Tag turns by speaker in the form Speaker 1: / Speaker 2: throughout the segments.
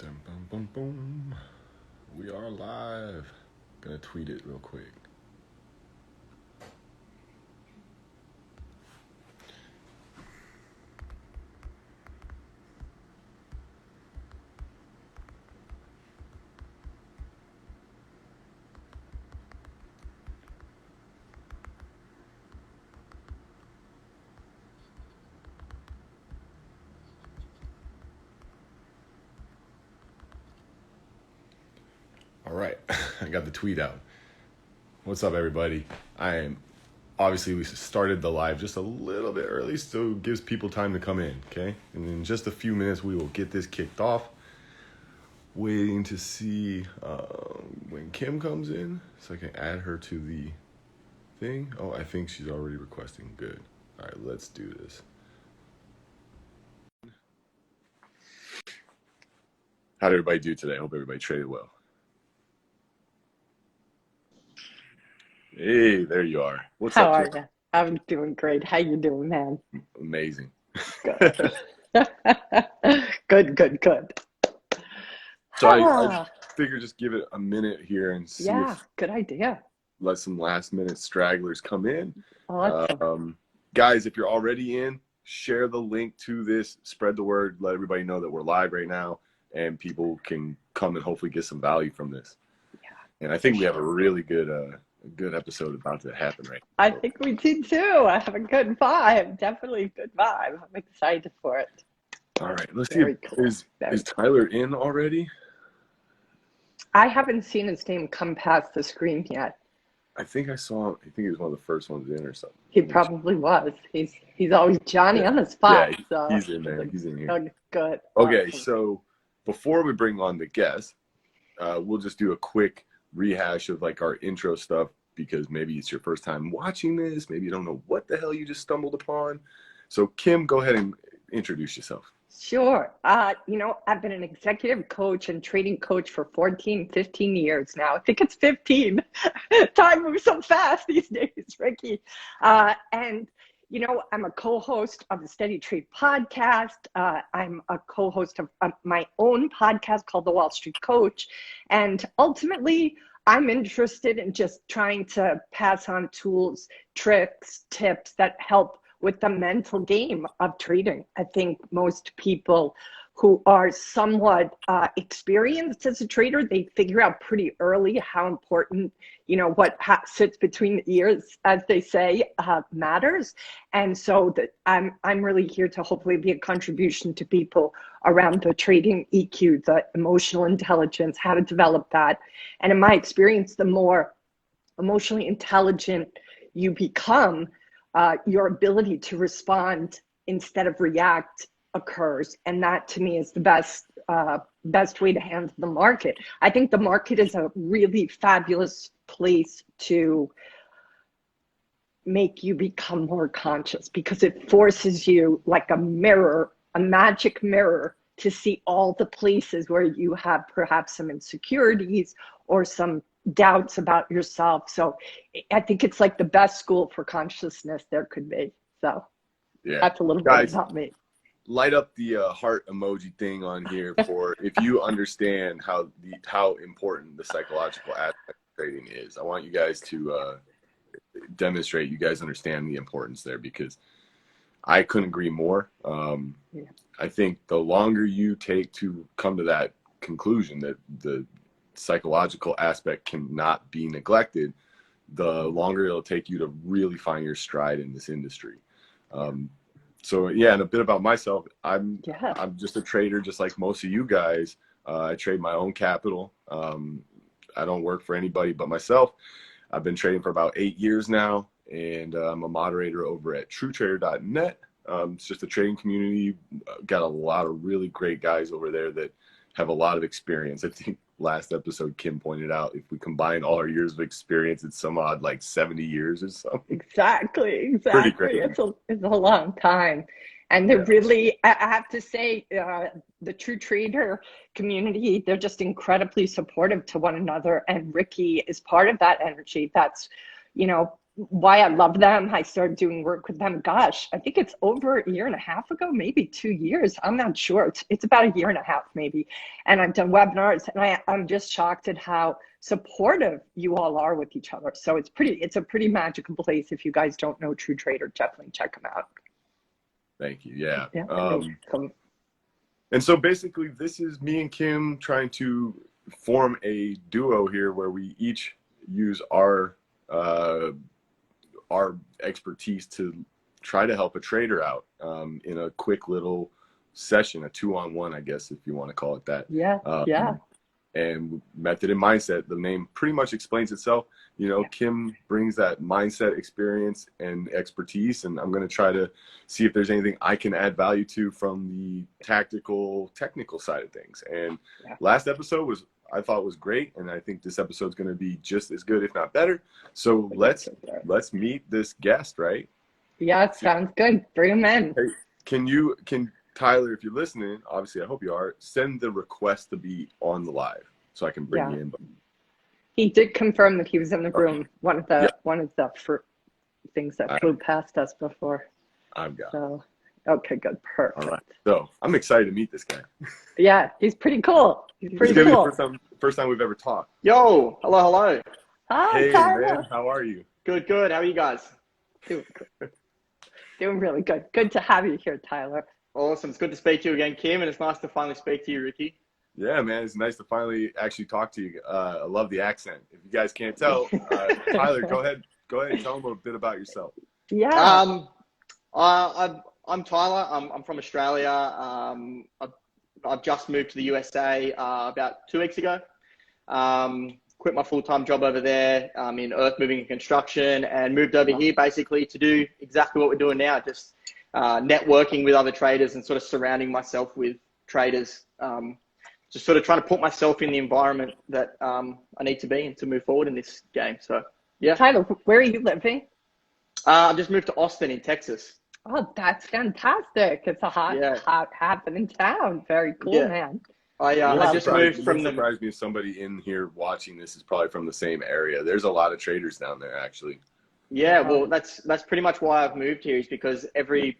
Speaker 1: Dum, bum, bum, boom. We are live. Gonna tweet it real quick. All right, I got the tweet out. What's up, everybody? Obviously, we started the live just a little bit early, so it gives people time to come in, okay? And in just a few minutes, we will get this kicked off. Waiting to see when Kim comes in so I can add her to the thing. Oh, I think she's already requesting. Good. All right, let's do this. How did everybody do today? I hope everybody traded well. Hey, there you are. What's
Speaker 2: How
Speaker 1: up,
Speaker 2: are
Speaker 1: Kim?
Speaker 2: you? I'm doing great. How you doing, man?
Speaker 1: Amazing.
Speaker 2: Good. Good.
Speaker 1: So I figured just give it a minute here and see
Speaker 2: Yeah,
Speaker 1: if
Speaker 2: good idea.
Speaker 1: let some last minute stragglers come in.
Speaker 2: Awesome.
Speaker 1: Guys, if you're already in, share the link to this, spread the word, let everybody know that we're live right now and people can come and hopefully get some value from this.
Speaker 2: Yeah.
Speaker 1: And I think we have a really good episode about to happen right now.
Speaker 2: I think we do too. I have a good vibe. Definitely a good vibe. I'm excited for it.
Speaker 1: All right, let's
Speaker 2: Very
Speaker 1: see.
Speaker 2: cool.
Speaker 1: Is Tyler in already?
Speaker 2: I haven't seen his name come past the screen yet.
Speaker 1: I think I saw him. I think he was one of the first ones in or something.
Speaker 2: He probably was. He's always Johnny on the spot.
Speaker 1: Yeah,
Speaker 2: so
Speaker 1: he's in there. He's in here.
Speaker 2: Oh, good.
Speaker 1: Okay,
Speaker 2: Awesome.
Speaker 1: so before we bring on the guest, we'll just do a quick rehash of like our intro stuff because maybe it's your first time watching this. Maybe you don't know what the hell you just stumbled upon. So Kim, go ahead and introduce yourself.
Speaker 2: Sure. I've been an executive coach and trading coach for 14, 15 years now. I think it's 15. Time moves so fast these days, Ricky. And I'm a co-host of the Steady Trade podcast. I'm a co-host of my own podcast called The Wall Street Coach. And ultimately, I'm interested in just trying to pass on tools, tricks, tips that help with the mental game of trading. I think most people who are somewhat experienced as a trader, they figure out pretty early how important, what sits between the ears, as they say, matters. And so that I'm really here to hopefully be a contribution to people around the trading EQ, the emotional intelligence, how to develop that. And in my experience, the more emotionally intelligent you become, your ability to respond instead of react occurs. And that to me is the best way to handle the market. I think the market is a really fabulous place to make you become more conscious because it forces you like a mirror, a magic mirror, to see all the places where you have perhaps some insecurities or some doubts about yourself. So I think it's like the best school for consciousness there could be. So yeah, that's a little bit about me.
Speaker 1: Light up the heart emoji thing on here for if you understand how important the psychological aspect of trading is. I want you guys to demonstrate you guys understand the importance there because I couldn't agree more. I think the longer you take to come to that conclusion that the psychological aspect cannot be neglected, the longer it'll take you to really find your stride in this industry. So yeah, and a bit about myself. I'm just a trader, just like most of you guys. I trade my own capital. I don't work for anybody but myself. I've been trading for about 8 years now, and I'm a moderator over at TrueTrader.net. It's just a trading community. Got a lot of really great guys over there that have a lot of experience. I think last episode Kim pointed out if we combine all our years of experience, it's some odd like 70 years or something.
Speaker 2: Exactly. It's a long time. And they're really, I have to say, the True Trader community, they're just incredibly supportive to one another. And Ricky is part of that energy. That's, why I love them. I started doing work with them. Gosh, I think it's over a year and a half ago, maybe 2 years. I'm not sure. It's about a year and a half, maybe. And I've done webinars, and I'm just shocked at how supportive you all are with each other. So it's a pretty magical place. If you guys don't know True Trader, definitely check them out.
Speaker 1: Thank you. Yeah.
Speaker 2: Yeah.
Speaker 1: And so basically, this is me and Kim trying to form a duo here where we each use our expertise to try to help a trader out in a quick little session, a 2-on-1, I guess, if you want to call it that.
Speaker 2: Yeah.
Speaker 1: And method and mindset, the name pretty much explains itself. You know, Kim brings that mindset experience and expertise, and I'm going to try to see if there's anything I can add value to from the technical side of things. And last episode I thought was great, and I think this episode's going to be just as good, if not better. So let's meet this guest, right?
Speaker 2: Yeah, sounds good. Bring him in.
Speaker 1: Hey, can Tyler, if you're listening, obviously I hope you are, send the request to be on the live so I can bring you in.
Speaker 2: He did confirm that he was in the room. Okay. One of the things that flew past us before.
Speaker 1: I've got.
Speaker 2: So, okay, good, perfect.
Speaker 1: All right. So I'm excited to meet this guy.
Speaker 2: Yeah, he's pretty cool. He's pretty cool.
Speaker 1: First time we've ever talked.
Speaker 3: Yo, hello.
Speaker 2: Hi,
Speaker 1: hey,
Speaker 2: Tyler.
Speaker 1: Man, how are you?
Speaker 3: Good. How are you guys?
Speaker 2: Doing really good. Good to have you here, Tyler.
Speaker 3: Awesome. It's good to speak to you again, Kim, and it's nice to finally speak to you, Ricky.
Speaker 1: Yeah, man, it's nice to finally actually talk to you. I love the accent. If you guys can't tell, Tyler, go ahead and tell them a bit about yourself.
Speaker 2: Yeah.
Speaker 3: I'm Tyler. I'm from Australia. I've just moved to the USA about 2 weeks ago. Quit my full-time job over there in earth moving and construction, and moved over here basically to do exactly what we're doing now, just networking with other traders and sort of surrounding myself with traders. Just sort of trying to put myself in the environment that I need to be in to move forward in this game. So, yeah.
Speaker 2: Tyler, where are you living?
Speaker 3: I just moved to Austin in Texas.
Speaker 2: Oh, that's fantastic. It's a hot happening town. Very cool, man.
Speaker 3: I just moved from
Speaker 1: surprised me if somebody in here watching this is probably from the same area. There's a lot of traders down there, actually.
Speaker 3: Yeah, well, that's pretty much why I've moved here, is because every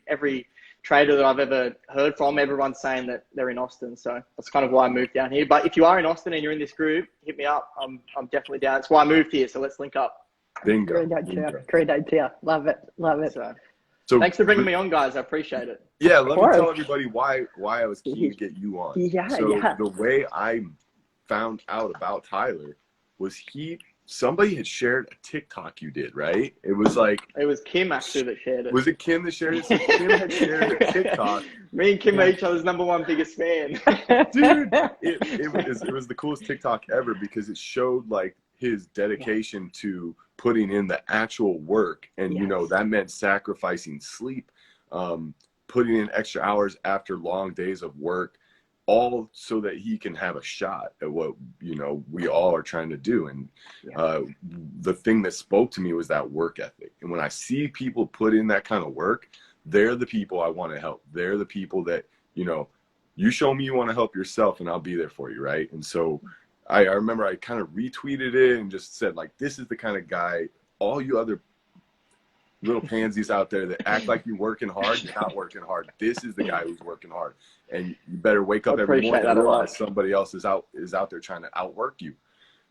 Speaker 3: trader that I've ever heard from, everyone's saying that they're in Austin. So that's kind of why I moved down here. But if you are in Austin and you're in this group, hit me up. I'm definitely down. That's why I moved here. So let's link up.
Speaker 1: Bingo.
Speaker 2: Great idea. Love it.
Speaker 3: So thanks for bringing me on, guys. I appreciate it.
Speaker 1: Yeah, let me tell everybody why I was keen to get you on. The way I found out about Tyler was somebody had shared a TikTok you did, right? It was Kim actually that shared it. Was it Kim that shared it? So Kim had shared a TikTok.
Speaker 3: Me and Kim are each other's #1 biggest fan.
Speaker 1: Dude, it was the coolest TikTok ever, because it showed like his dedication to putting in the actual work, and you know that meant sacrificing sleep, putting in extra hours after long days of work, all so that he can have a shot at what we all are trying to do. And the thing that spoke to me was that work ethic. And when I see people put in that kind of work, they're the people I want to help. They're the people that you show me you want to help yourself, and I'll be there for you, right? And so I remember I kind of retweeted it and just said, like, this is the kind of guy, all you other little pansies out there that act like you're working hard, you're not working hard. This is the guy who's working hard. And you better wake up every morning and realize somebody else is out there trying to outwork you.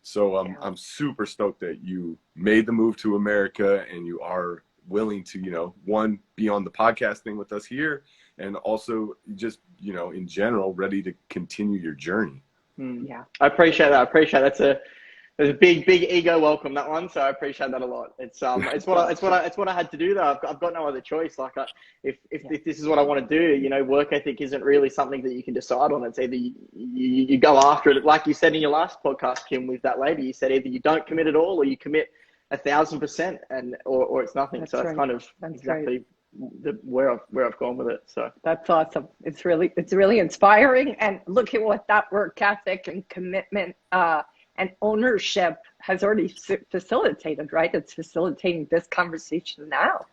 Speaker 1: So I'm super stoked that you made the move to America, and you are willing to, one, be on the podcast thing with us here, and also just, in general, ready to continue your journey.
Speaker 2: Yeah,
Speaker 3: I appreciate that. That's a big ego welcome, that one. So I appreciate that a lot. It's what I had to do though. I've got no other choice. Like if this is what I want to do, work ethic isn't really something that you can decide on. It's either you go after it, like you said in your last podcast, Kim, with that lady. You said either you don't commit at all, or you commit 1,000%, or it's nothing. That's kind of exactly where I've gone with it. So
Speaker 2: that's awesome. It's really inspiring, and look at what that work ethic and commitment and ownership has already facilitated, right? It's facilitating this conversation now.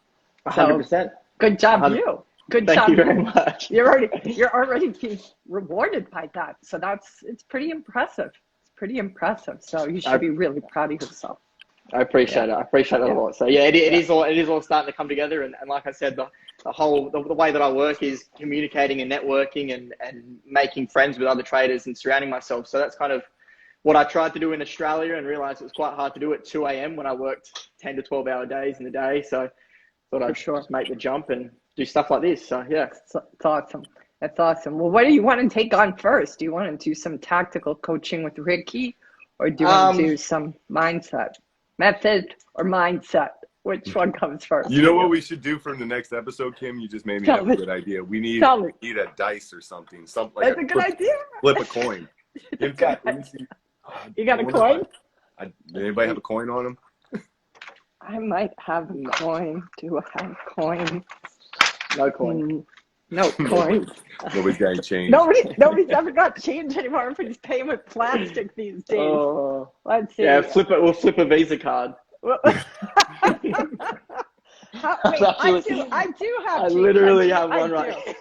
Speaker 3: 100%.
Speaker 2: Good job, 100%. You. Good job.
Speaker 3: Thank you very much.
Speaker 2: You're already being rewarded by that. So it's pretty impressive. So you should be really proud of yourself.
Speaker 3: I appreciate it. I appreciate it a lot. So yeah, it is all starting to come together. And like I said, the way that I work is communicating and networking and making friends with other traders and surrounding myself. So that's kind of what I tried to do in Australia and realized it was quite hard to do at 2 a.m. when I worked 10 to 12 hour days in the day. So thought I'd just make the jump and do stuff like this. So yeah,
Speaker 2: it's awesome. That's awesome. Well, what do you want to take on first? Do you want to do some tactical coaching with Ricky, or do you want to do some mindset, method, or mindset? Which one comes first?
Speaker 1: You know what we should do for the next episode, Kim? You just made me have a good idea. We need a dice or something. Something like
Speaker 2: that's a good idea.
Speaker 1: Flip a coin. In fact, let me see.
Speaker 2: You got a coin?
Speaker 1: Did anybody have a coin on them?
Speaker 2: I might have a coin. Do I have a coin?
Speaker 3: No coin.
Speaker 2: No coins.
Speaker 1: Nobody's got any change.
Speaker 2: Nobody's ever got change anymore. Everybody's paying with plastic these days.
Speaker 3: Oh.
Speaker 2: Let's see.
Speaker 3: Yeah, we'll flip a Visa card.
Speaker 2: I do have change.
Speaker 3: I literally have one right.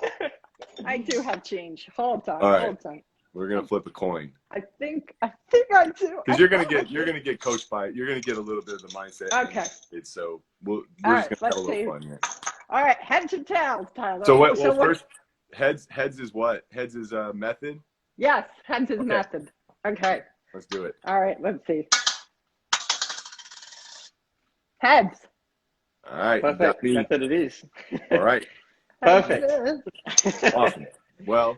Speaker 2: I do have change. Hold on.
Speaker 1: All right.
Speaker 2: Hold on.
Speaker 1: We're gonna flip a coin.
Speaker 2: I think I do.
Speaker 1: Because you're gonna get coached by it. You're gonna get a little bit of the mindset.
Speaker 2: Okay.
Speaker 1: It's so we're
Speaker 2: right,
Speaker 1: just gonna have a little fun here.
Speaker 2: All right, heads or tails, Tyler.
Speaker 1: So what? Well, first, heads is what? Heads is method.
Speaker 2: Yes, heads is method. Okay.
Speaker 1: Let's do it.
Speaker 2: All right, let's see. Heads.
Speaker 1: All right.
Speaker 3: Perfect. Method it is.
Speaker 1: All right.
Speaker 3: Perfect.
Speaker 1: Awesome. Well,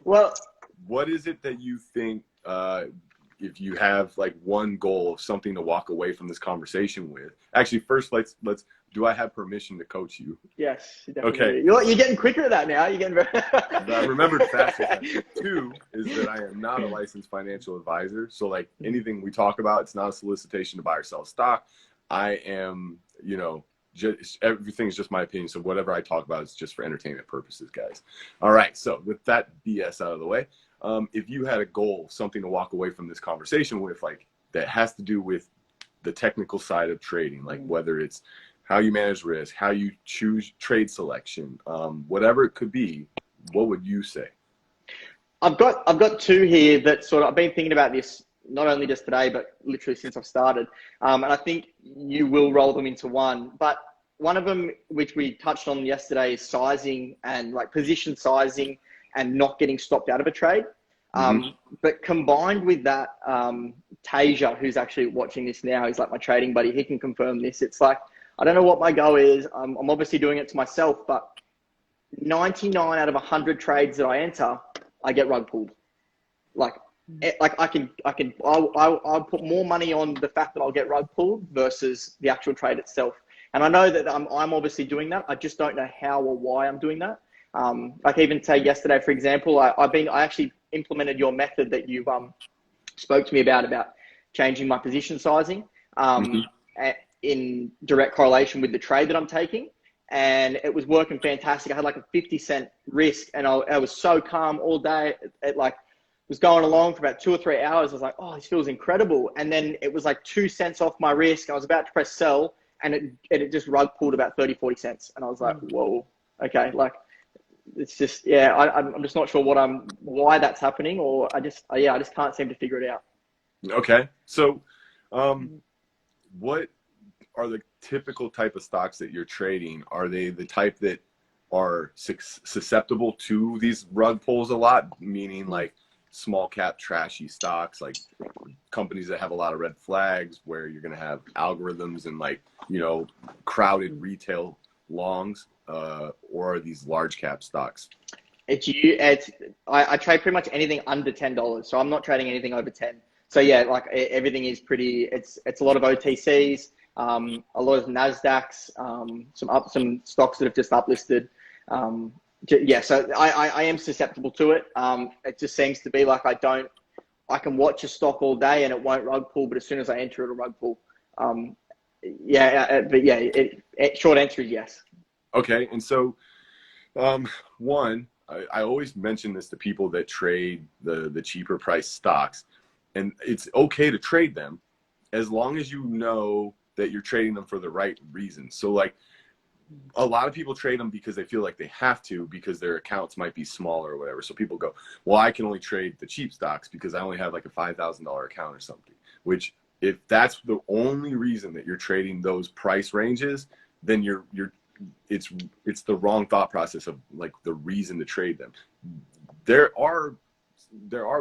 Speaker 1: what is it that you think, if you have like one goal of something to walk away from this conversation with? Actually, first, let's. Do I have permission to coach you?
Speaker 3: Yes. Definitely.
Speaker 1: Okay.
Speaker 3: You're getting quicker at that now. You're getting very.
Speaker 1: I remembered faster. 2 is that I am not a licensed financial advisor. So like anything we talk about, it's not a solicitation to buy or sell stock. I am, just everything's just my opinion. So whatever I talk about is just for entertainment purposes, guys. All right. So with that BS out of the way, if you had a goal, something to walk away from this conversation with, like that has to do with the technical side of trading, like whether it's how you manage risk, how you choose trade selection, whatever it could be, what would you say?
Speaker 3: I've got 2 here that sort of, I've been thinking about this not only just today, but literally since I've started. And I think you will roll them into one. But one of them, which we touched on yesterday, is sizing and like position sizing and not getting stopped out of a trade. But combined with that, Tasia, who's actually watching this now, he's like my trading buddy, he can confirm this. It's like, I don't know what my go is. I'm obviously doing it to myself, but 99 out of 100 trades that I enter, I get rug pulled. I'll put more money on the fact that I'll get rug pulled versus the actual trade itself. And I know that I'm obviously doing that. I just don't know how or why I'm doing that. Like even say yesterday, for example, I actually implemented your method that you spoke to me about changing my position sizing in direct correlation with the trade that I'm taking. And it was working fantastic. I had like a 50-cent risk and I was so calm all day. It like was going along for about 2 or 3 hours. I was like, oh, this feels incredible. And then it was like 2 cents off my risk. I was about to press sell and it just rug pulled about 30, 40 cents. And I was like, whoa, okay. Like it's just, I'm just not sure why that's happening, or I just can't seem to figure it out.
Speaker 1: Okay. So, what are the typical type of stocks that you're trading? Are they the type that are susceptible to these rug pulls a lot? Meaning like small cap trashy stocks, like companies that have a lot of red flags, where you're going to have algorithms and like, crowded retail longs, or are these large cap stocks?
Speaker 3: I trade pretty much anything under $10. So I'm not trading anything over 10. So yeah, like everything is pretty, it's a lot of OTCs, a lot of NASDAQs, some stocks that have just uplisted. So I am susceptible to it. It just seems to be like I can watch a stock all day and it won't rug pull, but as soon as I enter, it'll rug pull. Short answer is yes.
Speaker 1: Okay. And so, I always mention this to people that trade the cheaper price stocks, and it's okay to trade them as long as you know that you're trading them for the right reasons. So like a lot of people trade them because they feel like they have to, because their accounts might be smaller or whatever. So people go, well, I can only trade the cheap stocks because I only have like a $5,000 account or something, which if that's the only reason that you're trading those price ranges, then it's the wrong thought process of like the reason to trade them. There are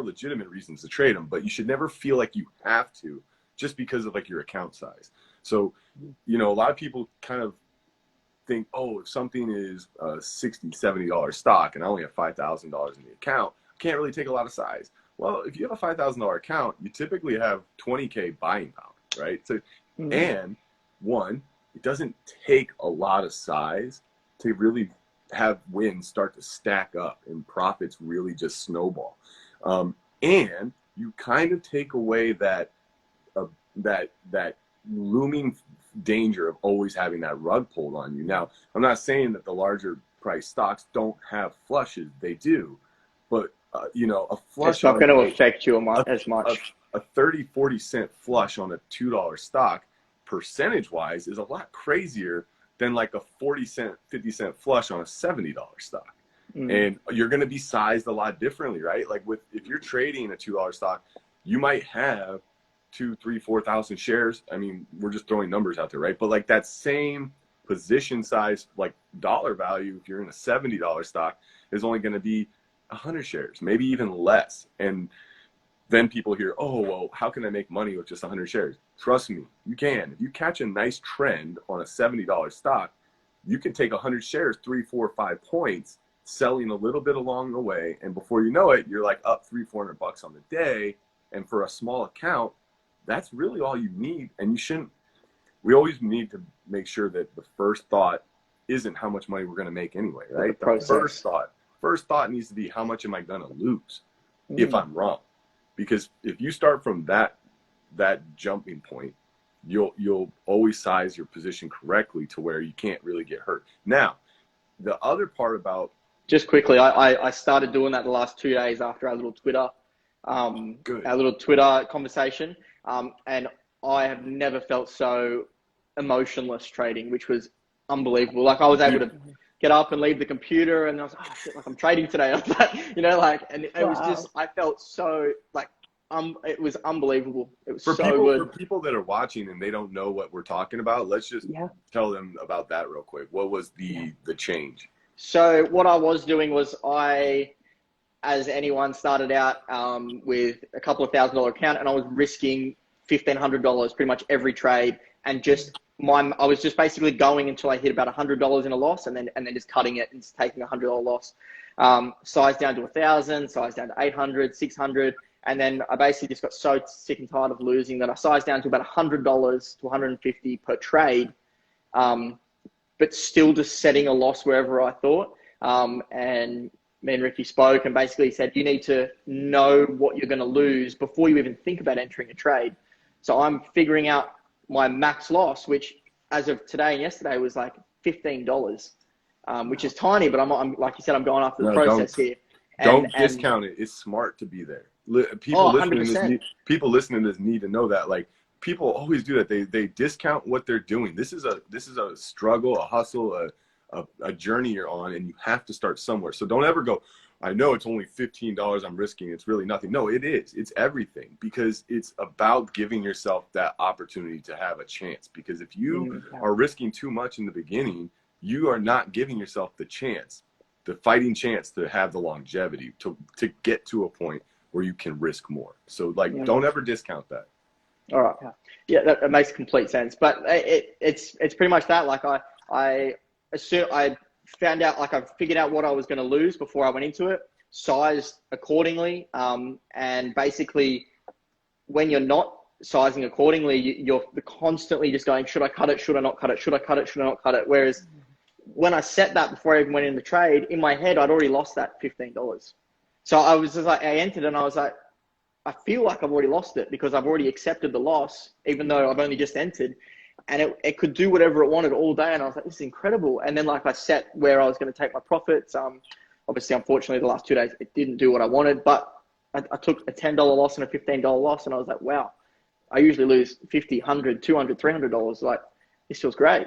Speaker 1: legitimate reasons to trade them, but you should never feel like you have to just because of like your account size. So, you know, a lot of people kind of think, oh, if something is a $60, $70 stock and I only have $5,000 in the account, I can't really take a lot of size. Well, if you have a $5,000 account, you typically have 20K buying power, right? So, and one, it doesn't take a lot of size to really have wins start to stack up and profits really just snowball. And you kind of take away that looming danger of always having that rug pulled on you. Now, I'm not saying that the larger price stocks don't have flushes. They do. But, you know, a flush,
Speaker 3: it's not going to affect you as much.
Speaker 1: A 30-40 cent flush on a $2 stock, percentage-wise, is a lot crazier than like a 40 cent, 50 cent flush on a $70 stock. And you're going to be sized a lot differently, right? Like if you're trading a $2 stock, you might have 2,000, 3,000, 4,000 shares. I mean, we're just throwing numbers out there, right? But like that same position size, like dollar value, if you're in a $70 stock, is only going to be 100 shares, maybe even less. And then people hear, oh, well, how can I make money with just 100 shares? Trust me, you can. If you catch a nice trend on a $70 stock, you can take 100 shares, 3, 4, 5 points, selling a little bit along the way. And before you know it, you're like up $300-400 on the day. And for a small account, that's really all you need. And you shouldn't, we always need to make sure that the first thought isn't how much money we're going to make anyway, right? The first thought needs to be, how much am I going to lose if I'm wrong? Because if you start from that jumping point, you'll always size your position correctly to where you can't really get hurt. Now, the other part about,
Speaker 3: just quickly, I started doing that the last 2 days after our little Twitter conversation, and I have never felt so emotionless trading, which was unbelievable. Like I was able to get up and leave the computer, and I was like, oh shit, like I'm trading today. I was like, you know, like, and it was just, I felt so like, it was unbelievable. It was so good.
Speaker 1: For people that are watching and they don't know what we're talking about, let's just tell them about that real quick. What was the change?
Speaker 3: So what I was doing was as anyone, started out with a couple of $1,000 account, and I was risking $1,500 pretty much every trade, and I was just basically going until I hit about $100 in a loss, and then just cutting it and just taking a $100 loss. Size down to 1,000, size down to 800, 600, and then I basically just got so sick and tired of losing that I sized down to about $100 to $150 per trade, but still just setting a loss wherever I thought. And me and Ricky spoke and basically said, you need to know what you're going to lose before you even think about entering a trade. So I'm figuring out my max loss, which as of today and yesterday was like $15, which is tiny, but I'm like you said, I'm going after the process here.
Speaker 1: Don't discount it. It's smart to be there. People listening to this need to know that. Like, people always do that. They discount what they're doing. This is a struggle, a hustle, a journey you're on, and you have to start somewhere. So don't ever go, I know it's only $15 I'm risking, it's really nothing. No, it is. It's everything, because it's about giving yourself that opportunity to have a chance. Because if you are risking too much in the beginning, you are not giving yourself the chance, the fighting chance to have the longevity to get to a point where you can risk more. So like, don't ever discount that.
Speaker 3: All right. Yeah, that makes complete sense. But it's pretty much that. Like I found out, like I figured out what I was going to lose before I went into it, sized accordingly. And basically when you're not sizing accordingly, you're constantly just going, should I cut it? Should I not cut it? Should I cut it? Should I not cut it? Whereas when I set that before I even went in the trade, in my head, I'd already lost that $15. So I was just like, I entered and I was like, I feel like I've already lost it because I've already accepted the loss, even though I've only just entered, and it could do whatever it wanted all day. And I was like, this is incredible. And then like I set where I was going to take my profits. Obviously, unfortunately, the last 2 days, it didn't do what I wanted, but I took a $10 loss and a $15 loss. And I was like, wow, I usually lose $50, $100, $200, $300. Like, this feels great.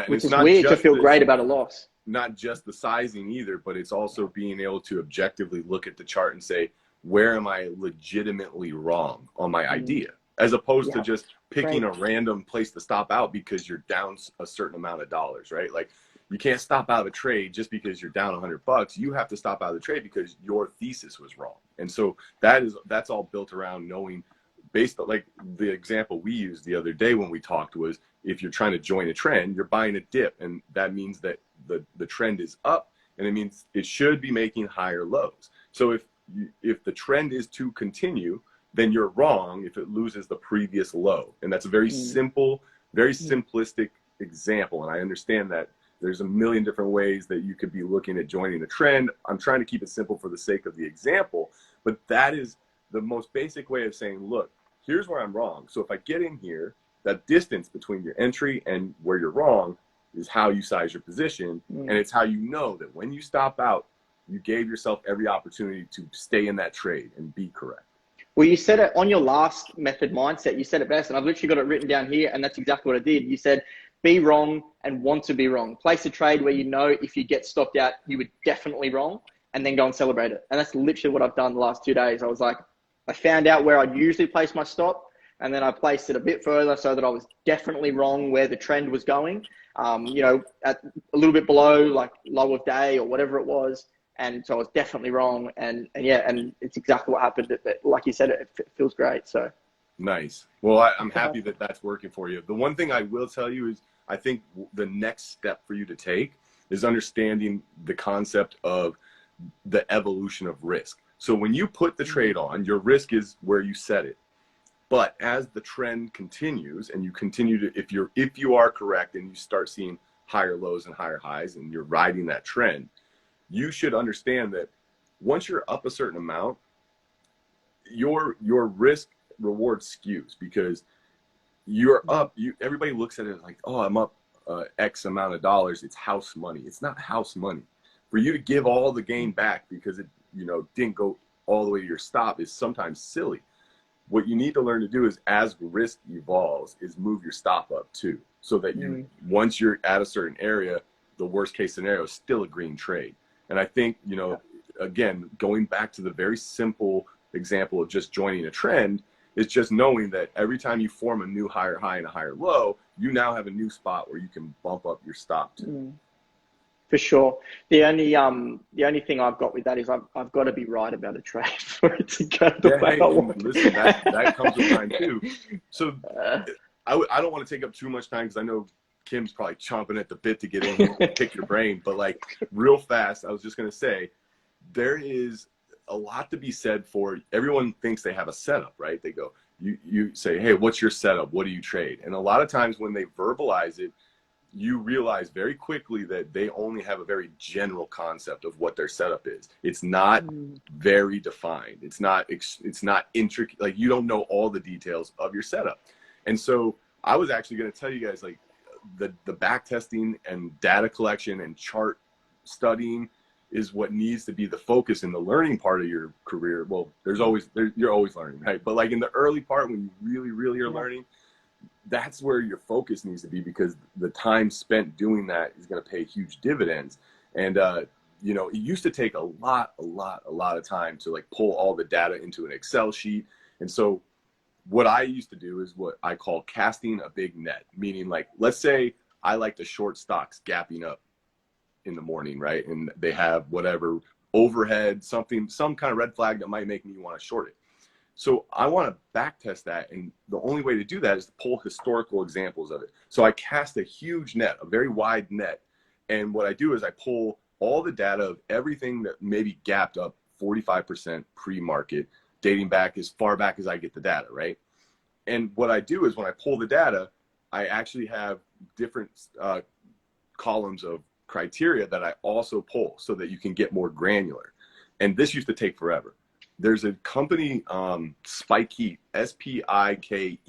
Speaker 3: Which is weird to feel great about a loss.
Speaker 1: Not just the sizing either, but it's also being able to objectively look at the chart and say, where am I legitimately wrong on my idea? as opposed to
Speaker 2: Yeah.
Speaker 1: just picking
Speaker 2: Right.
Speaker 1: a random place to stop out because you're down a certain amount of dollars, right? Like you can't stop out of a trade just because you're down $100. You have to stop out of the trade because your thesis was wrong. And so that's all built around knowing, based on, like the example we used the other day when we talked was, if you're trying to join a trend, you're buying a dip, and that means that the trend is up, and it means it should be making higher lows. So if the trend is to continue, then you're wrong if it loses the previous low. And that's a very simple, very simplistic example. And I understand that there's a million different ways that you could be looking at joining a trend. I'm trying to keep it simple for the sake of the example, but that is the most basic way of saying, look, here's where I'm wrong. So if I get in here, that distance between your entry and where you're wrong is how you size your position. And it's how you know that when you stop out, you gave yourself every opportunity to stay in that trade and be correct.
Speaker 3: Well, you said it on your last method mindset. You said it best, and I've literally got it written down here, and that's exactly what I did. You said, be wrong and want to be wrong. Place a trade where you know if you get stopped out, you were definitely wrong, and then go and celebrate it. And that's literally what I've done the last 2 days. I was like, I found out where I'd usually place my stop, and then I placed it a bit further so that I was definitely wrong where the trend was going, you know, at a little bit below, like low of day or whatever it was. And so I was definitely wrong. And yeah, and it's exactly what happened. Like you said, it feels great. So
Speaker 1: nice. Well, I'm happy that that's working for you. The one thing I will tell you is, I think the next step for you to take is understanding the concept of the evolution of risk. So when you put the trade on, your risk is where you set it. But as the trend continues and you continue to, if you are correct and you start seeing higher lows and higher highs and you're riding that trend, you should understand that once you're up a certain amount, your risk reward skews, because you're up. Everybody looks at it like, oh, I'm up X amount of dollars. It's house money. It's not house money. For you to give all the gain back because it, you know, didn't go all the way to your stop is sometimes silly. What you need to learn to do is, as risk evolves, is move your stop up too, so that you, once you're at a certain area, the worst case scenario is still a green trade. And I think, you know, again, going back to the very simple example of just joining a trend, is just knowing that every time you form a new higher high and a higher low, you now have a new spot where you can bump up your stop to.
Speaker 3: For sure. The only thing I've got with that is I've got to be right about a trade for it to go the way I want.
Speaker 1: Listen, that comes with time too. So I don't want to take up too much time, because I know Kim's probably chomping at the bit to get in here and pick your brain. But like, real fast, I was just going to say, there is a lot to be said for, everyone thinks they have a setup, right? They go, you say, hey, what's your setup? What do you trade? And a lot of times when they verbalize it, you realize very quickly that they only have a very general concept of what their setup is. It's not very defined. It's not intricate. Like, you don't know all the details of your setup. And so I was actually going to tell you guys, like, the back testing and data collection and chart studying is what needs to be the focus in the learning part of your career. Well, you're always learning, right? But like in the early part, when you really are learning, that's where your focus needs to be, because the time spent doing that is going to pay huge dividends. And you know, it used to take a lot of time to like pull all the data into an Excel sheet. And so what I used to do is what I call casting a big net, meaning, like, let's say I like to short stocks gapping up in the morning, right? And they have whatever overhead, some kind of red flag that might make me want to short it. So I want to back test that. And the only way to do that is to pull historical examples of it. So I cast a huge net, a very wide net. And what I do is I pull all the data of everything that maybe gapped up 45% pre-market, dating back as far back as I get the data, right? And what I do is, when I pull the data, I actually have different columns of criteria that I also pull, so that you can get more granular. And this used to take forever. There's a company, Spikeet, SPIKEET.com.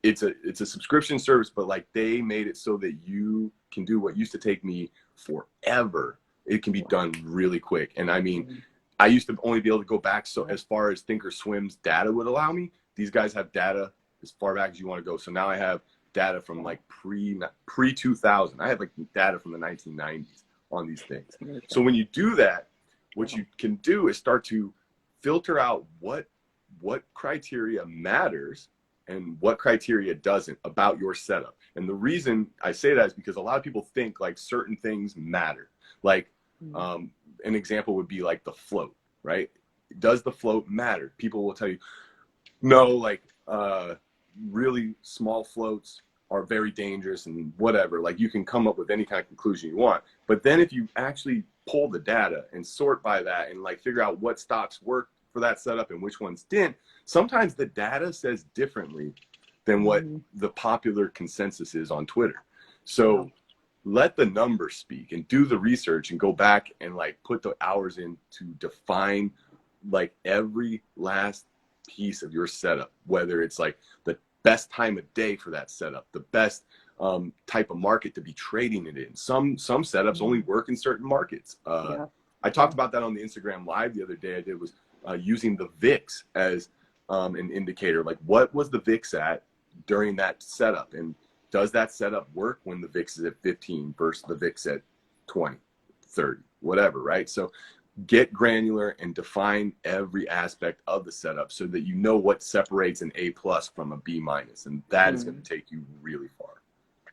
Speaker 1: It's a subscription service, but like, they made it so that you can do what used to take me forever. It can be done really quick. And I mean, I used to only be able to go back so as far as Thinkorswim's data would allow me. These guys have data as far back as you want to go. So now I have data from like pre 2000. I have like data from the 1990s on these things. So when you do that, what you can do is start to filter out what what criteria matters and what criteria doesn't about your setup. And the reason I say that is because a lot of people think like certain things matter. Like an example would be like the float, right? Does the float matter? People will tell you, no, like really small floats are very dangerous and whatever. Like you can come up with any kind of conclusion you want. But then if you actually pull the data and sort by that and like figure out what stocks work for that setup and which ones didn't, sometimes the data says differently than what the popular consensus is on Twitter. So let the numbers speak and do the research and go back and like put the hours in to define like every last piece of your setup, whether it's like the best time of day for that setup, the best type of market to be trading it in. Some setups only work in certain markets. I talked about that on the Instagram live the other day. I did was using the VIX as an indicator. Like what was the VIX at during that setup? And does that setup work when the VIX is at 15 versus the VIX at 20, 30, whatever, right? So get granular and define every aspect of the setup so that you know what separates an A+ from a B-, and that is going to take you really far.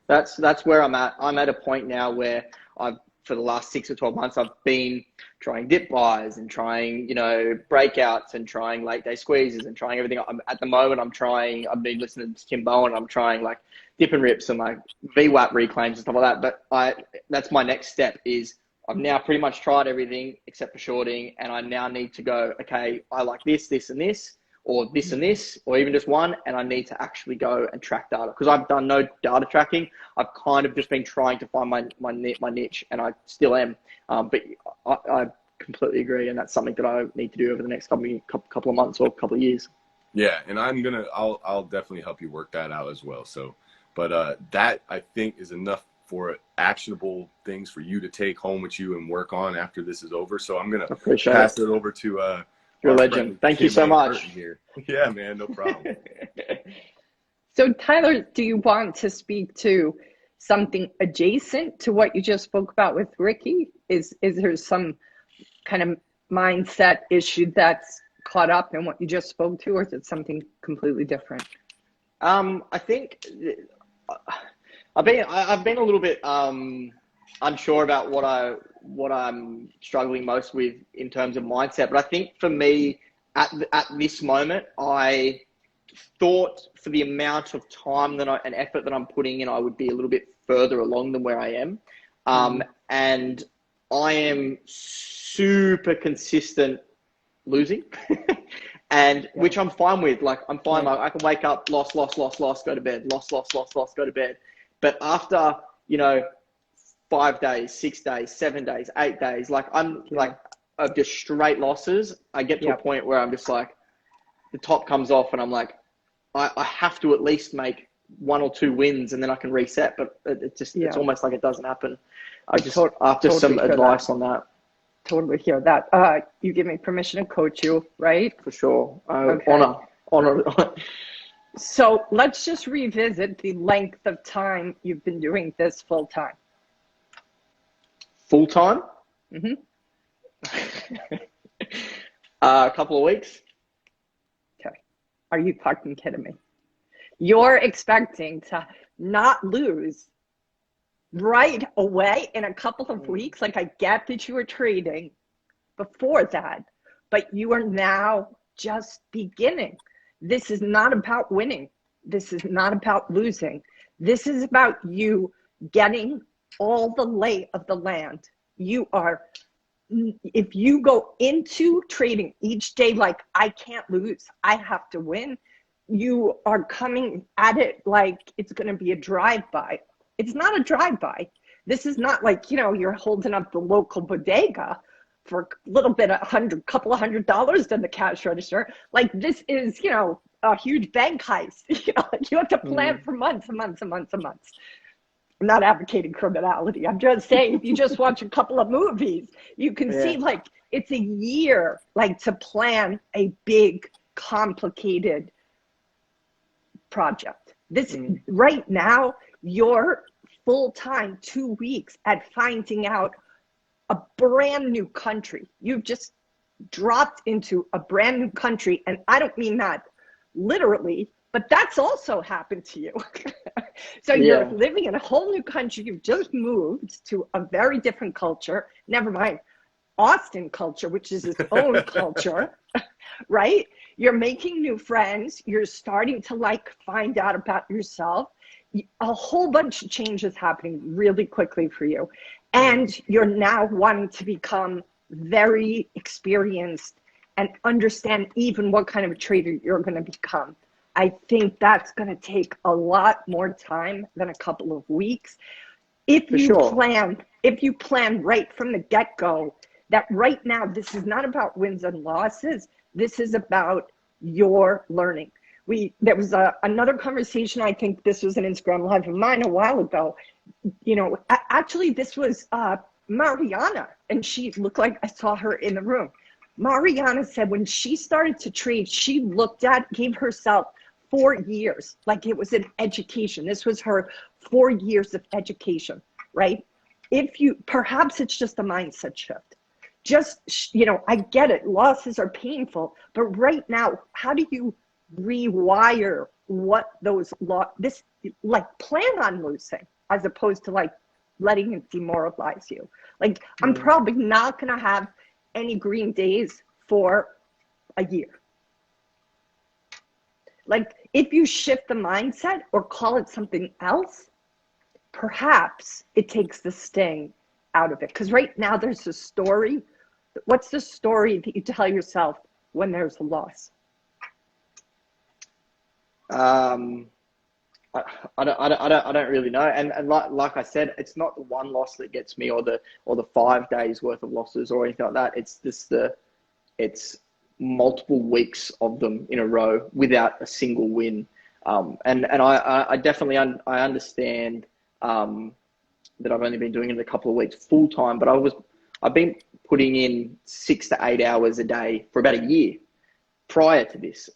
Speaker 3: That's where I'm at. I'm at a point now where for the last 6 or 12 months, I've been trying dip buys and trying, breakouts and trying late day squeezes and trying everything. At the moment, I've been listening to Tim Bowen. I'm trying like dip and rips and like VWAP reclaims and stuff like that. But that's my next step is I've now pretty much tried everything except for shorting. And I now need to go, okay, I like this, this and this, or this and this, or even just one. And I need to actually go and track data because I've done no data tracking. I've kind of just been trying to find my niche, and I still am. But I completely agree. And that's something that I need to do over the next couple of months or couple of years.
Speaker 1: Yeah. And I'll definitely help you work that out as well. So, but that I think is enough for actionable things for you to take home with you and work on after this is over. So I'm going to pass it over to
Speaker 3: you're a legend. Thank you so much.
Speaker 1: Here. Yeah, man, no problem.
Speaker 2: So Tyler, do you want to speak to something adjacent to what you just spoke about with Ricky? Is there some kind of mindset issue that's caught up in what you just spoke to, or is it something completely different?
Speaker 3: I think I've been a little bit unsure about what I'm struggling most with in terms of mindset. But I think for me at this moment, I thought for the amount of time and effort that I'm putting in, I would be a little bit further along than where I am. And I am super consistent losing and which I'm fine with. Like I'm fine. Like, I can wake up, loss, go to bed, loss, go to bed. But after, 5 days, 6 days, 7 days, 8 days, like I'm like of just straight losses, I get to a point where I'm just like, the top comes off and I'm like, I have to at least make 1 or 2 wins and then I can reset. But it's almost like it doesn't happen. I just, after some advice on that.
Speaker 2: Totally hear that. You give me permission to coach you, right?
Speaker 3: For sure. Honor.
Speaker 2: So let's just revisit the length of time you've been doing this full time.
Speaker 3: Full time?
Speaker 2: Mm-hmm.
Speaker 3: A couple of weeks.
Speaker 2: Okay. Are you fucking kidding me? You're expecting to not lose right away in a couple of weeks? Like, I get that you were trading before that, but you are now just beginning. This is not about winning. This is not about losing. This is about you getting all the lay of the land. If you go into trading each day like, I can't lose, I have to win, you are coming at it like it's going to be a drive-by. It's not a drive-by. This is not like, you're holding up the local bodega for a little bit, couple of $100 in the cash register. Like, this is, a huge bank heist. Like, you have to plan for months and months and months and months. I'm not advocating criminality. I'm just saying, if you just watch a couple of movies, you can see like it's a year, like, to plan a big, complicated project. This right now, you're full-time 2 weeks at finding out a brand new country. You've just dropped into a brand new country, and I don't mean that literally, but that's also happened to you. So you're living in a whole new country. You've just moved to a very different culture. Never mind Austin culture, which is its own culture, right? You're making new friends. You're starting to like find out about yourself. A whole bunch of changes happening really quickly for you. And you're now wanting to become very experienced and understand even what kind of a trader you're going to become. I think that's going to take a lot more time than a couple of weeks. If you plan right from the get-go, that right now, this is not about wins and losses. This is about your learning. There was another conversation, I think this was an Instagram live of mine a while ago. You know, actually this was Mariana, and she looked like I saw her in the room. Mariana said when she started to trade, she gave herself 4 years, like it was an education. This was her 4 years of education, right? Perhaps it's just a mindset shift. Just, you know, I get it. Losses are painful, but right now, how do you rewire what those plan on losing as opposed to like letting it demoralize you? Like, I'm probably not going to have any green days for a year. Like, if you shift the mindset or call it something else, perhaps it takes the sting out of it. Because right now there's a story. What's the story that you tell yourself when there's a loss?
Speaker 3: I don't really know. And like I said, it's not the one loss that gets me, or the 5 days worth of losses or anything like that. It's just it's multiple weeks of them in a row without a single win. And I definitely I understand that I've only been doing it a couple of weeks full time, but I've been putting in 6 to 8 hours a day for about a year prior to this.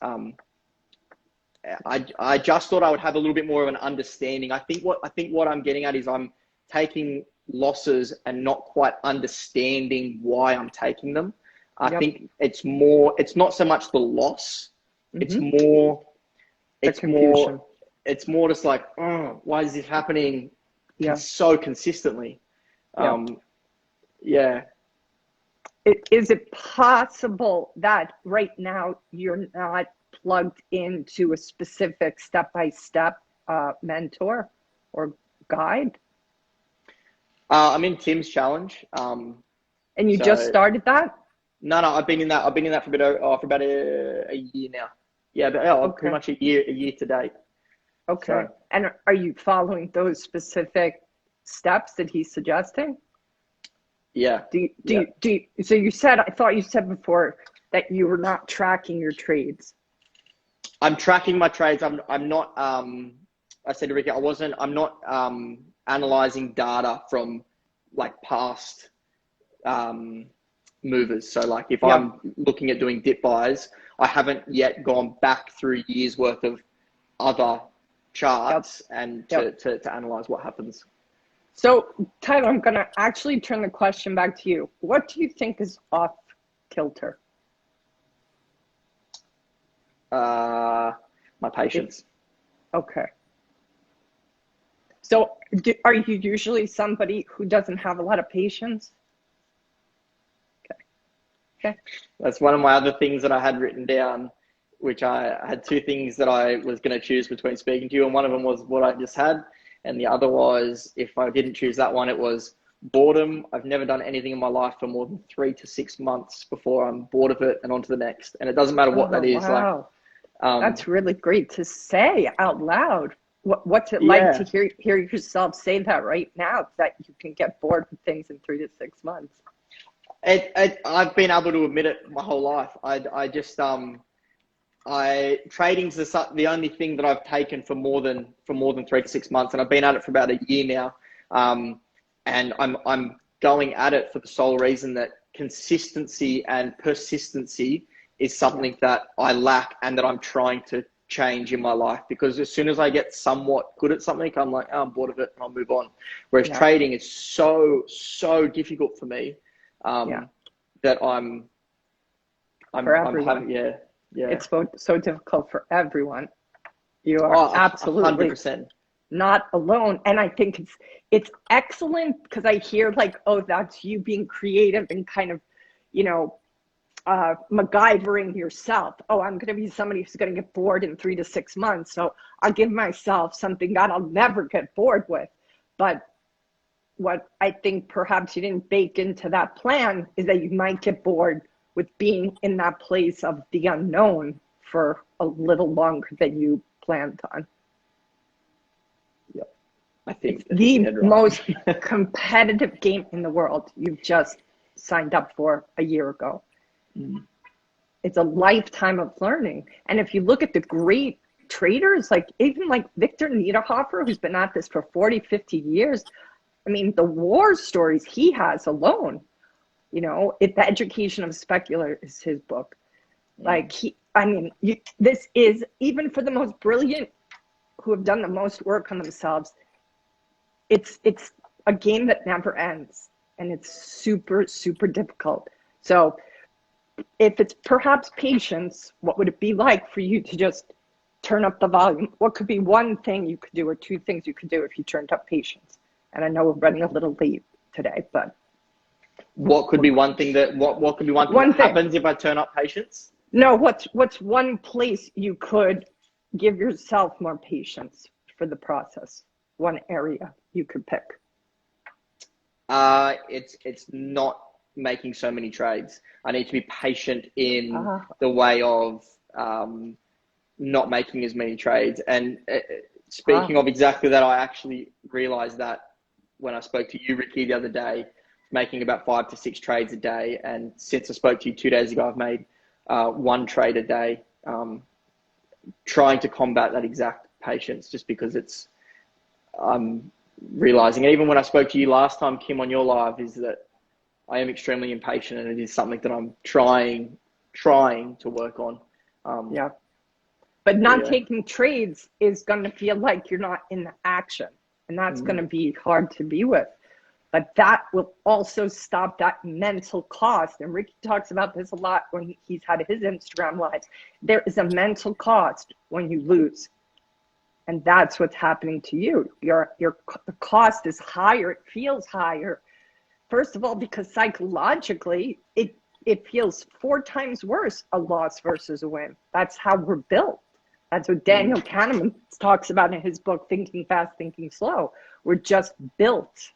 Speaker 3: I just thought I would have a little bit more of an understanding. I think what I'm getting at is I'm taking losses and not quite understanding why I'm taking them. I think it's not so much the loss. It's more just like, oh, why is this happening so consistently?
Speaker 2: Is it possible that right now you're not plugged into a specific step-by-step mentor or guide?
Speaker 3: I'm in Tim's challenge.
Speaker 2: And you just started that?
Speaker 3: No, I've been in that for about a year now. Yeah, but pretty much a year to date.
Speaker 2: Okay.
Speaker 3: So,
Speaker 2: and are you following those specific steps that he's suggesting?
Speaker 3: Yeah.
Speaker 2: So I thought you said before that you were not tracking your trades.
Speaker 3: I'm tracking my trades. I'm not, I said to Ricky, I'm not analyzing data from like past movers. So like if I'm looking at doing dip buys, I haven't yet gone back through years worth of other charts and to analyze what happens.
Speaker 2: So Tyler, I'm going to actually turn the question back to you. What do you think is off kilter?
Speaker 3: My patience.
Speaker 2: Okay. So are you usually somebody who doesn't have a lot of patience? Okay.
Speaker 3: That's one of my other things that I had written down, which I had 2 things that I was going to choose between speaking to you. And one of them was what I just had. And the other was, if I didn't choose that one, it was boredom. I've never done anything in my life for more than 3 to 6 months before I'm bored of it and on to the next. And it doesn't matter what that is.
Speaker 2: Wow. That's really great to say out loud. What's it like to hear yourself say that right now, that you can get bored with things in 3 to 6 months?
Speaker 3: I've been able to admit it my whole life. Trading's the only thing that I've taken for more than 3 to 6 months, and I've been at it for about a year now. And I'm going at it for the sole reason that consistency and persistency is something that I lack and that I'm trying to change in my life. Because as soon as I get somewhat good at something, I'm like, oh, I'm bored of it and I'll move on. Whereas trading is so difficult for me that
Speaker 2: for everyone.
Speaker 3: Yeah.
Speaker 2: It's so difficult for everyone. You are absolutely
Speaker 3: 100%.
Speaker 2: not alone. And I think it's excellent because I hear like, oh, that's you being creative and kind of, MacGyvering yourself. Oh, I'm going to be somebody who's going to get bored in 3 to 6 months. So I'll give myself something that I'll never get bored with. But what I think perhaps you didn't bake into that plan is that you might get bored with being in that place of the unknown for a little longer than you planned on.
Speaker 3: Yep. I think
Speaker 2: it's the most competitive game in the world you've just signed up for a year ago. It's a lifetime of learning. And if you look at the great traders, like even like Victor Niederhofer, who's been at this for 40, 50 years, I mean, the war stories he has alone, The Education of Speculators is his book. Like this is, even for the most brilliant who have done the most work on themselves, it's a game that never ends, and it's super, super difficult. So if it's perhaps patience, what would it be like for you to just turn up the volume? What could be one thing you could do or two things you could do if you turned up patience? And I know we're running a little late today, but
Speaker 3: what could be one thing that happens if I turn up patience?
Speaker 2: No, what's one place you could give yourself more patience for the process? One area you could pick.
Speaker 3: It's not making so many trades. I need to be patient in the way of not making as many trades. And speaking of exactly that, I actually realized that when I spoke to you, Ricky, the other day, making about 5 to 6 trades a day. And since I spoke to you 2 days ago, I've made 1 trade a day, trying to combat that exact patience, just because I'm realizing, and even when I spoke to you last time, Kim, on your live, is that I am extremely impatient, and it is something that I'm trying to work on.
Speaker 2: But not taking trades is going to feel like you're not in the action, and that's going to be hard to be with. But that will also stop that mental cost. And Ricky talks about this a lot when he's had his Instagram lives. There is a mental cost when you lose. And that's what's happening to you. The cost is higher. It feels higher. First of all, because psychologically, it feels 4 times worse, a loss versus a win. That's how we're built. That's what Daniel Kahneman talks about in his book, Thinking Fast, Thinking Slow. We're just built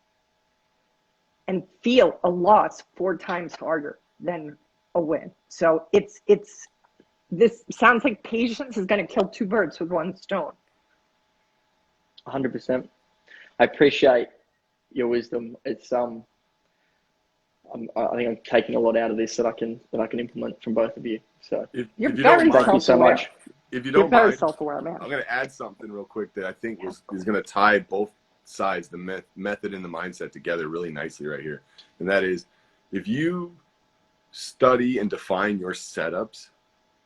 Speaker 2: and feel a loss 4 times harder than a win. So this sounds like patience is going to kill 2 birds with 1 stone.
Speaker 3: 100%. I appreciate your wisdom. It's I think I'm taking a lot out of this that I can implement from both of you. So
Speaker 2: you're very
Speaker 3: thank you so much.
Speaker 1: If you don't
Speaker 2: mind,
Speaker 1: very
Speaker 2: self-aware, man.
Speaker 1: I'm going to add something real quick that I think is going to tie both sides, the method and the mindset, together really nicely right here. And that is, if you study and define your setups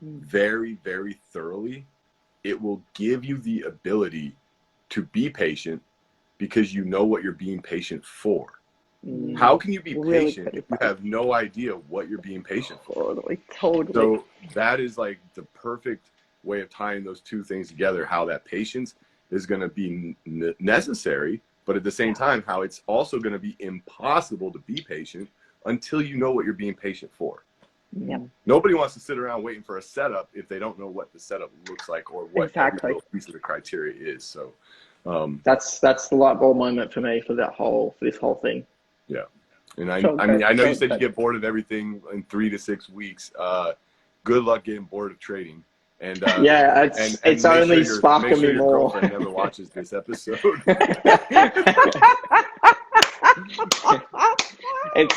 Speaker 1: very, very thoroughly, it will give you the ability to be patient because you know what you're being patient for. How can you be patient if you have no idea what you're being patient for?
Speaker 2: Totally.
Speaker 1: So that is like the perfect way of tying those 2 things together, how that patience is going to be necessary, but at the same time, how it's also going to be impossible to be patient until you know what you're being patient for. Nobody wants to sit around waiting for a setup if they don't know what the setup looks like or what every little piece of the criteria is. So
Speaker 3: that's the light bulb moment for me for this whole thing.
Speaker 1: Yeah. And I mean, I know you said you get bored of everything in 3 to 6 weeks. Good luck getting bored of trading. And
Speaker 3: it's only sparking me more.
Speaker 1: Your girlfriend never watches this episode.
Speaker 3: It's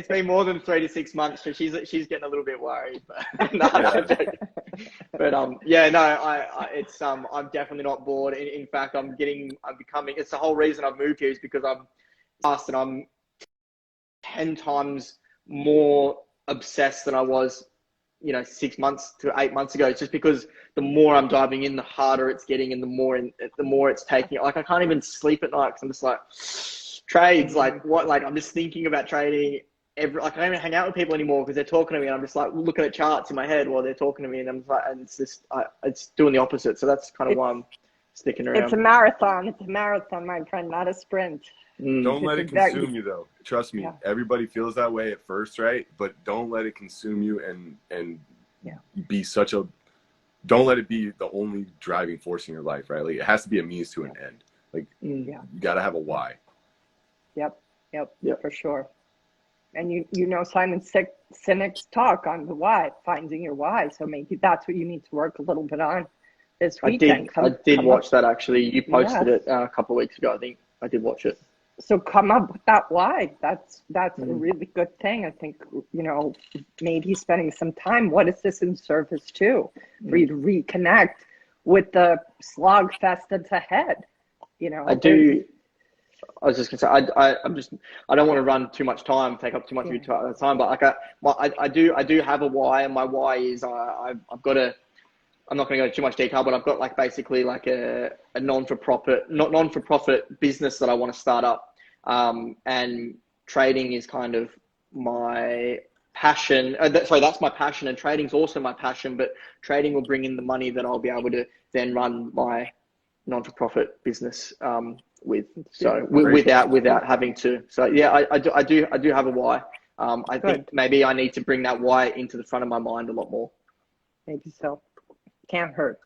Speaker 3: been more than 3 to 6 months, so she's getting a little bit worried. But I'm definitely not bored. In fact, I'm becoming. It's the whole reason I've moved here is because I'm fast and I'm 10 times more obsessed than I was 6 months to 8 months ago. It's just because the more I'm diving in, the harder it's getting, and the more it's taking. Like, I can't even sleep at night because I'm just like, trades, like what? Like, I'm just thinking about trading I don't even hang out with people anymore because they're talking to me, and I'm just like looking at charts in my head while they're talking to me, and I'm like, and it's just, it's doing the opposite. So that's kind of why I'm sticking around.
Speaker 2: It's a marathon. It's a marathon, my friend, not a sprint.
Speaker 1: Don't let it consume you, though. Trust me, everybody feels that way at first, right? But don't let it consume you and be such a. Don't let it be the only driving force in your life, right? Like, it has to be a means to an end. Like, you got to have a why.
Speaker 2: Yep, for sure. And you know Simon Sinek's talk on the why, finding your why. So maybe that's what you need to work a little bit on this weekend.
Speaker 3: I did watch that, actually. You posted it a couple of weeks ago, I think. I did watch it.
Speaker 2: So come up with that why. That's a really good thing. I think, you know, maybe spending some time, what is this in service to? For you to reconnect with the slog fest that's ahead. You know,
Speaker 3: I was just gonna say, I don't want to run too much time, take up too much of your time, but like I do have a why, and my why is I've got a. I'm not going to go into too much detail, but I've got like basically like a non-for-profit business that I want to start up, and trading is kind of my passion. That's my passion, and trading's also my passion. But trading will bring in the money that I'll be able to then run my non-for-profit business with. So without having to. So yeah, I do have a why. I think maybe I need to bring that why into the front of my mind a lot more.
Speaker 2: Maybe so. Can't hurt,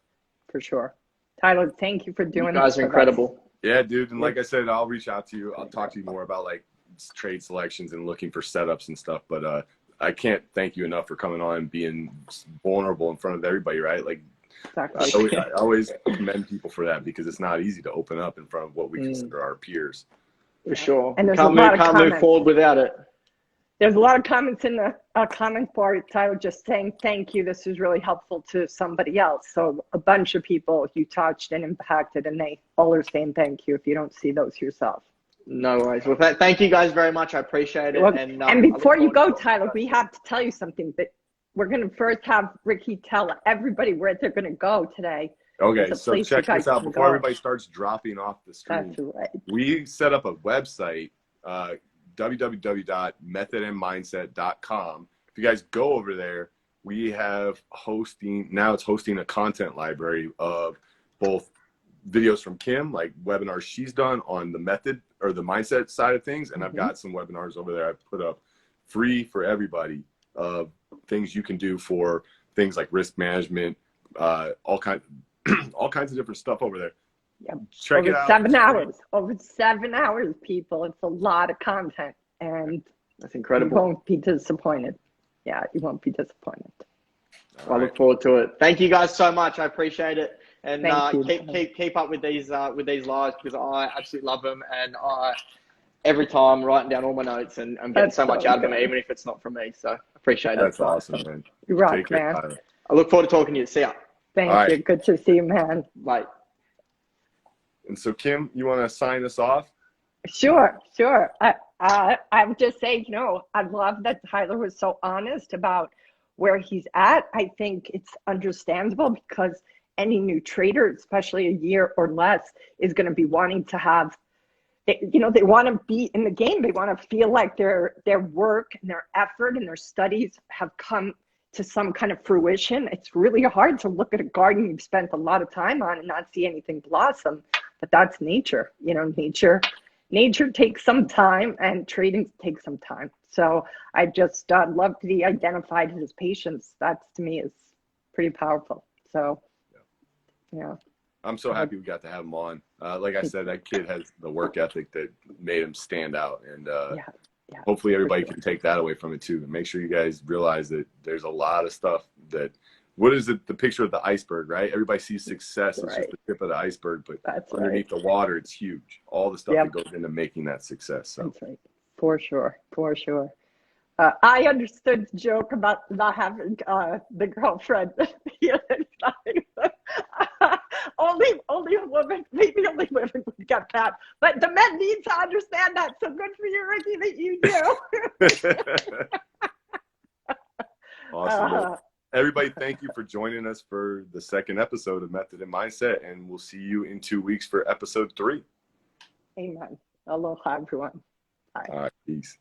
Speaker 2: for sure. Tyler, thank you for doing this.
Speaker 3: You guys are incredible.
Speaker 1: Yeah, dude. And like I said, I'll reach out to you. I'll talk to you more about like trade selections and looking for setups and stuff. But I can't thank you enough for coming on and being vulnerable in front of everybody, right? Like,
Speaker 2: exactly.
Speaker 1: I always commend people for that, because it's not easy to open up in front of what we consider our peers.
Speaker 3: For sure.
Speaker 2: And there's
Speaker 3: can't move forward without it.
Speaker 2: There's a lot of comments in the comment board, Tyler, just saying thank you. This is really helpful to somebody else. So a bunch of people you touched and impacted, and they all are saying thank you if you don't see those yourself.
Speaker 3: No worries. Well, thank you guys very much. I appreciate it.
Speaker 2: Well, and before you go, Tyler, we have to tell you something. But we're going to first have Ricky tell everybody where they're going to go today.
Speaker 1: Okay, so check this out. Before everybody starts dropping off the screen,
Speaker 2: that's right. We
Speaker 1: set up a website, www.methodandmindset.com. If you guys go over there, we have it's hosting a content library of both videos from Kim, like webinars she's done on the method or the mindset side of things. And I've got some webinars over there I put up free for everybody of things you can do for things like risk management, all kinds of different stuff over there.
Speaker 2: Yep.
Speaker 1: Check it out.
Speaker 2: 7 hours. Over 7 hours, people. It's a lot of content, and
Speaker 3: that's incredible.
Speaker 2: You won't be disappointed. Yeah, you won't be disappointed.
Speaker 3: I look forward to it. Thank you guys so much. I appreciate it, and keep up with these lives, because I absolutely love them, and every time writing down all my notes and I'm getting so much out of them, even if it's not from me. So I appreciate it.
Speaker 1: That's awesome, man.
Speaker 2: You rock, man.
Speaker 3: I look forward to talking to you. See ya.
Speaker 2: Thank you. Good to see you, man.
Speaker 3: Bye.
Speaker 1: And so, Kim, you want to sign us off?
Speaker 2: Sure. I would just say, I love that Tyler was so honest about where he's at. I think it's understandable, because any new trader, especially a year or less, is going to be wanting to have, they want to be in the game. They want to feel like their work and their effort and their studies have come to some kind of fruition. It's really hard to look at a garden you've spent a lot of time on and not see anything blossom. But that's nature. Nature takes some time, and trading takes some time. So I just love that he identified his patience. That, to me, is pretty powerful. So, yeah.
Speaker 1: I'm so happy we got to have him on. Like I said, that kid has the work ethic that made him stand out. And hopefully everybody can take that away from it too. And make sure you guys realize that there's a lot of stuff that, what is it? The picture of the iceberg, right? Everybody sees success as just the tip of the iceberg, but underneath the water, it's huge. All the stuff that goes into making that success. So.
Speaker 2: That's right. For sure. I understood the joke about not having the girlfriend. Only a woman, maybe only women would get that. But the men need to understand that. So good for you, Ricky, that you do.
Speaker 1: Awesome. Everybody, thank you for joining us for the second episode of Method and Mindset, and we'll see you in 2 weeks for episode 3.
Speaker 2: Amen. Aloha, everyone. Bye.
Speaker 1: All right, peace.